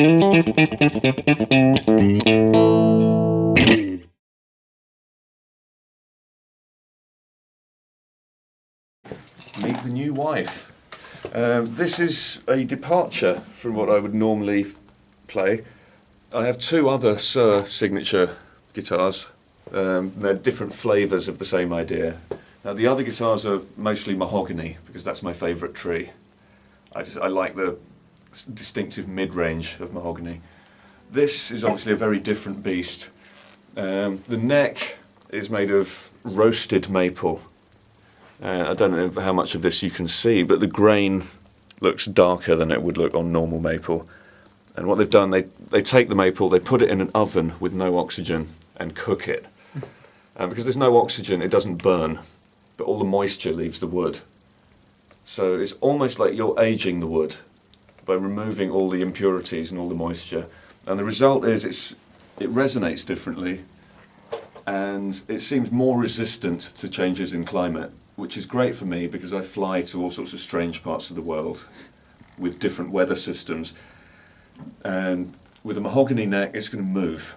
Meet the new wife. This is a departure from what I would normally play. I have two other Suhr signature guitars. They're different flavours of the same idea. Now the other guitars are mostly mahogany because that's my favourite tree. I like the distinctive mid-range of mahogany. This is obviously a very different beast. The neck is made of roasted maple. I don't know how much of this you can see, but the grain looks darker than it would look on normal maple. And what they've done, they take the maple, they put it in an oven with no oxygen and cook it. Because there's no oxygen, it doesn't burn, but all the moisture leaves the wood. So it's almost like you're aging the wood by removing all the impurities and all the moisture. And the result is it resonates differently, and it seems more resistant to changes in climate, which is great for me because I fly to all sorts of strange parts of the world with different weather systems. And with a mahogany neck, it's going to move.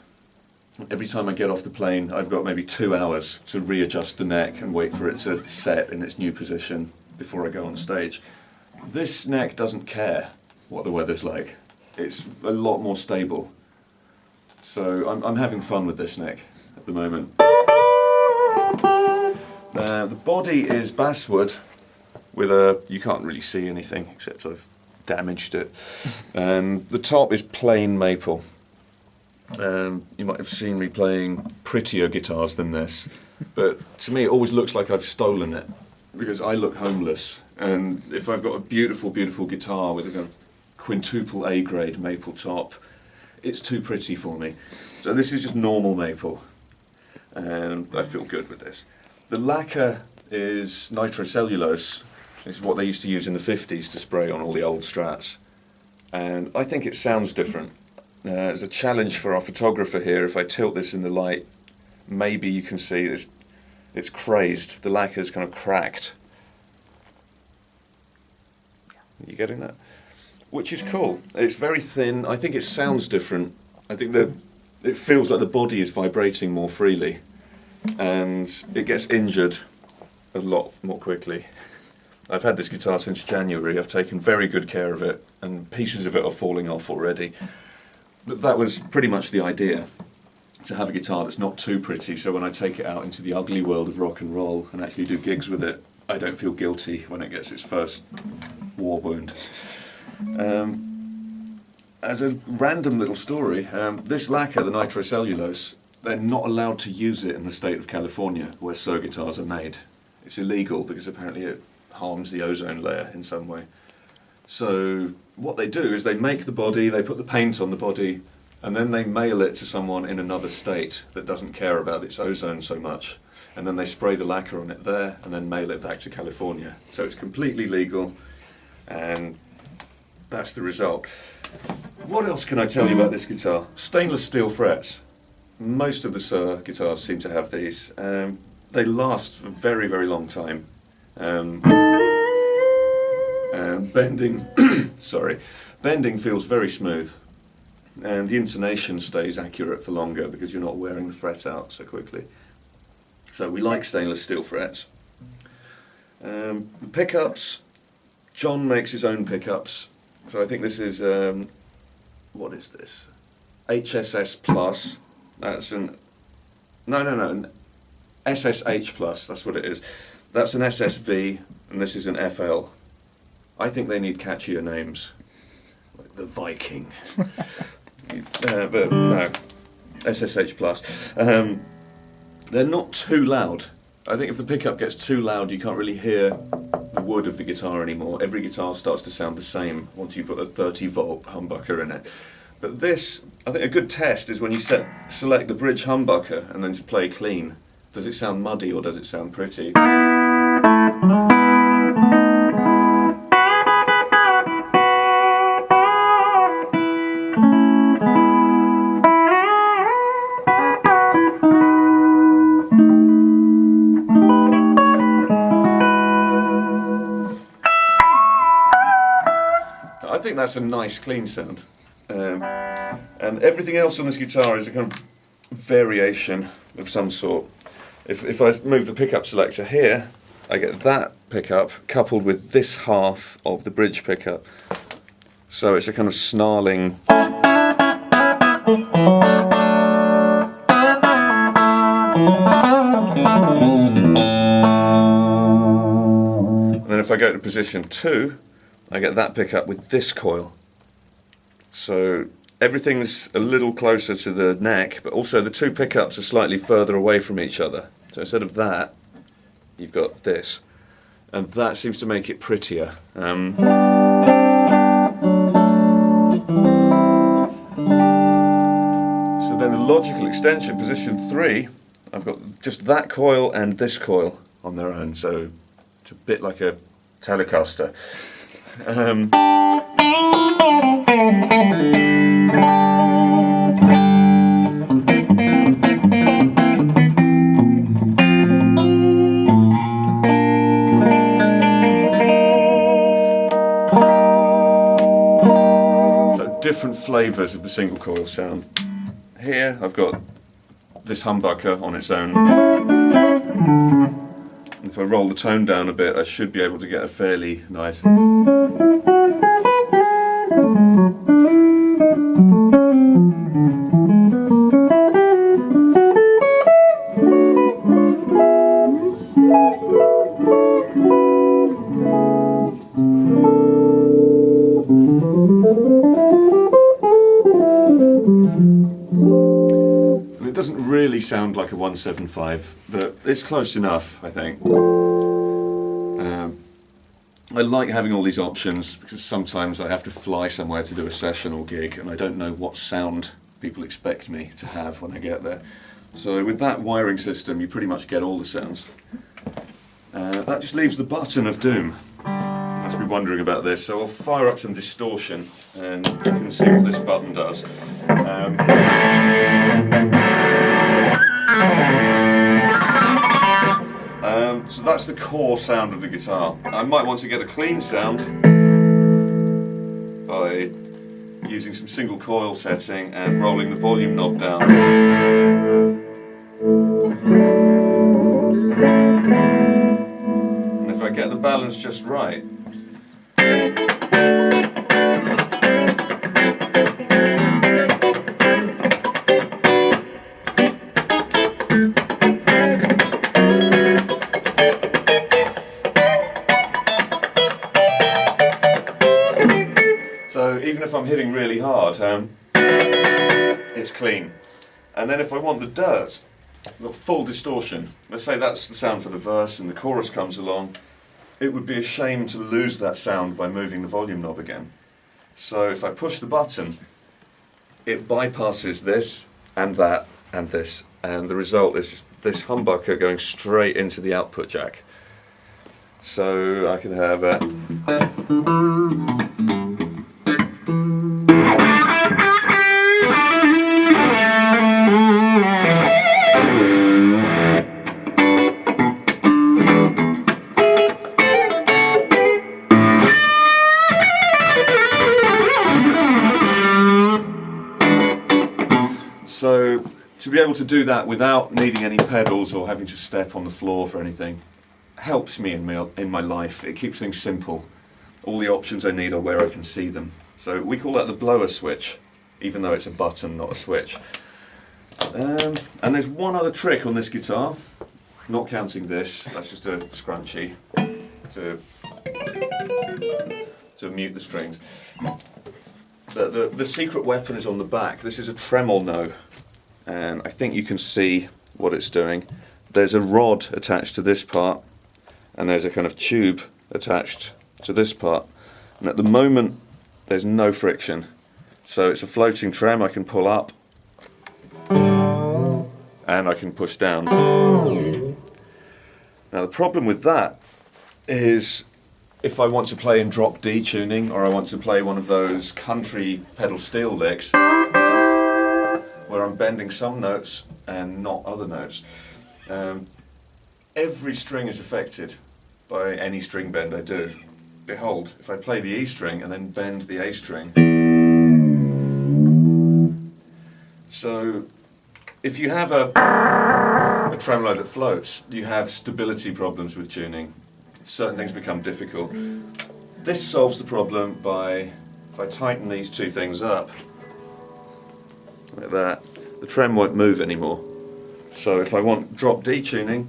Every time I get off the plane, I've got maybe 2 hours to readjust the neck and wait for it to set in its new position before I go on stage. This neck doesn't care what the weather's like. It's a lot more stable. So I'm having fun with this neck at the moment. The body is basswood with you can't really see anything except I've damaged it. The top is plain maple. You might have seen me playing prettier guitars than this, but to me it always looks like I've stolen it because I look homeless, and if I've got a beautiful, beautiful guitar with a kind of quintuple A grade maple top, it's too pretty for me. So this is just normal maple, and I feel good with this. The lacquer is nitrocellulose. It's what they used to use in the 50s to spray on all the old Strats, and I think it sounds different. There's a challenge for our photographer here. If I tilt this in the light, maybe you can see it's crazed. The lacquer's kind of cracked. Are you getting that? Which is cool. It's very thin. I think it sounds different. I think that it feels like the body is vibrating more freely, and it gets injured a lot more quickly. I've had this guitar since January. I've taken very good care of it, and pieces of it are falling off already. But that was pretty much the idea, to have a guitar that's not too pretty, so when I take it out into the ugly world of rock and roll and actually do gigs with it, I don't feel guilty when it gets its first war wound. As a random little story, this lacquer, the nitrocellulose, they're not allowed to use it in the state of California where Suhr guitars are made. It's illegal because apparently it harms the ozone layer in some way. So what they do is they make the body, they put the paint on the body, and then they mail it to someone in another state that doesn't care about its ozone so much. And then they spray the lacquer on it there and then mail it back to California. So it's completely legal, and that's the result. What else can I tell you about this guitar? Stainless steel frets. Most of the Suhr guitars seem to have these. They last for a very, very long time. Bending, bending feels very smooth, and the intonation stays accurate for longer because you're not wearing the fret out so quickly. So we like stainless steel frets. The pickups, John makes his own pickups. So I think this is, what is this? HSS Plus. That's an SSH Plus, that's what it is. That's an SSV, and this is an FL. I think they need catchier names, like the Viking. But no, SSH Plus. They're not too loud. I think if the pickup gets too loud, you can't really hear the wood of the guitar anymore. Every guitar starts to sound the same once you put a 30-volt humbucker in it. But this, I think a good test is when you select the bridge humbucker and then just play clean. Does it sound muddy or does it sound pretty? I think that's a nice clean sound. And everything else on this guitar is a kind of variation of some sort. If I move the pickup selector here, I get that pickup coupled with this half of the bridge pickup. So it's a kind of snarling. And then if I go to position 2, I get that pickup with this coil. So everything's a little closer to the neck, but also the two pickups are slightly further away from each other. So instead of that, you've got this. And that seems to make it prettier. So then the logical extension, position 3, I've got just that coil and this coil on their own. So it's a bit like a Telecaster. So different flavours of the single coil sound. Here I've got this humbucker on its own. If I roll the tone down a bit, I should be able to get a fairly nice. It doesn't really sound like a 175, but it's close enough, I think. I like having all these options because sometimes I have to fly somewhere to do a session or gig and I don't know what sound people expect me to have when I get there. So with that wiring system you pretty much get all the sounds. That just leaves the button of doom. You must be wondering about this, so I'll fire up some distortion and you can see what this button does. So that's the core sound of the guitar. I might want to get a clean sound by using some single coil setting and rolling the volume knob down. And if I get the balance just right, so even if I'm hitting really hard, it's clean. And then if I want the dirt, the full distortion, let's say that's the sound for the verse and the chorus comes along, it would be a shame to lose that sound by moving the volume knob again. So if I push the button, it bypasses this and that and this, and the result is just this humbucker going straight into the output jack. So I can have a So to be able to do that without needing any pedals or having to step on the floor for anything helps me in my life. It keeps things simple. All the options I need are where I can see them. So we call that the blower switch, even though it's a button, not a switch. And there's one other trick on this guitar, not counting this, that's just a scrunchie to mute the strings. The secret weapon is on the back. This is a tremolo, and I think you can see what it's doing. There's a rod attached to this part, and there's a kind of tube attached to this part. And at the moment, there's no friction. So it's a floating trem. I can pull up, and I can push down. Now the problem with that is if I want to play in drop D tuning, or I want to play one of those country pedal steel licks where I'm bending some notes and not other notes, every string is affected by any string bend I do. Behold, if I play the E string and then bend the A string, So if you have a tremolo that floats, you have stability problems with tuning. Certain things become difficult. This solves the problem by, if I tighten these two things up, like that, the trem won't move anymore. So if I want drop D tuning,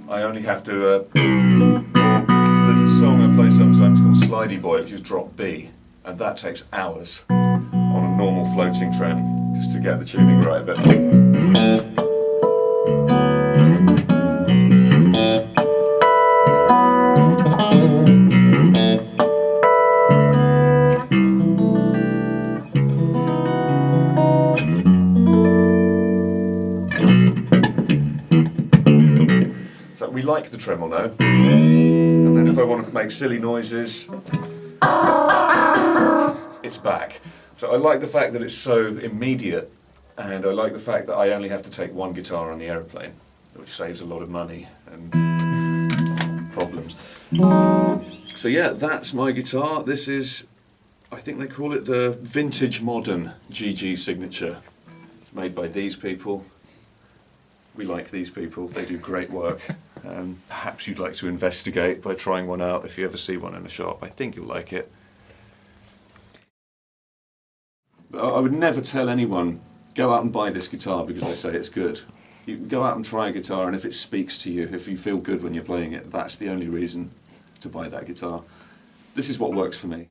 I only have to, there's a song I play sometimes called Slidey Boy, which is drop B, and that takes hours on a normal floating trem just to get the tuning right. But so we like the tremolo, and then if I want to make silly noises, it's back. So I like the fact that it's so immediate, and I like the fact that I only have to take one guitar on the aeroplane, which saves a lot of money and problems. So yeah, that's my guitar. This is, I think they call it the vintage modern GG signature. It's made by these people. We like these people, they do great work. Perhaps you'd like to investigate by trying one out if you ever see one in a shop. I think you'll like it. But I would never tell anyone, go out and buy this guitar because I say it's good. You can go out and try a guitar, and if it speaks to you, if you feel good when you're playing it, that's the only reason to buy that guitar. This is what works for me.